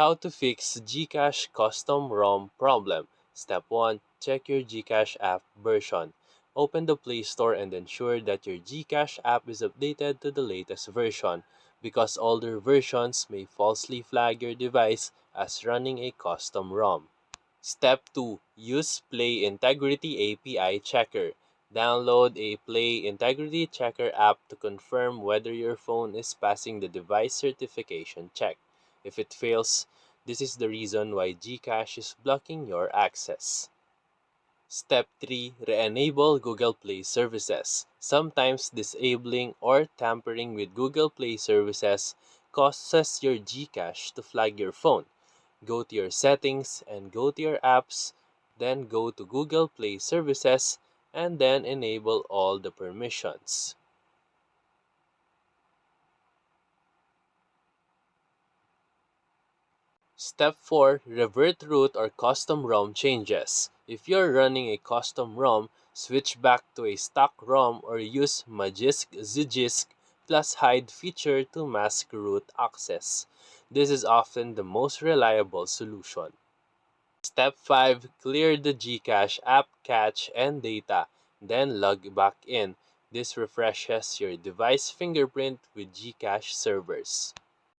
How to fix Gcash custom ROM problem. Step 1. Check your Gcash app version. Open the Play Store and ensure that your Gcash app is updated to the latest version, because older versions may falsely flag your device as running a custom ROM. Step 2. Use Play Integrity API Checker. Download a Play Integrity Checker app to confirm whether your phone is passing the device certification check. If it fails, this is the reason why Gcash is blocking your access. Step 3. Re-enable Google Play services. Sometimes disabling or tampering with Google Play services causes your Gcash to flag your phone. Go to your settings and go to your apps, then go to Google Play services and then enable all the permissions. Step 4. Revert root or custom ROM changes. If you're running a custom ROM, switch back to a stock ROM or use Magisk Zgisk plus hide feature to mask root access. This is often the most reliable solution. Step 5. Clear the Gcash app cache and data, then log back in. This refreshes your device fingerprint with Gcash servers.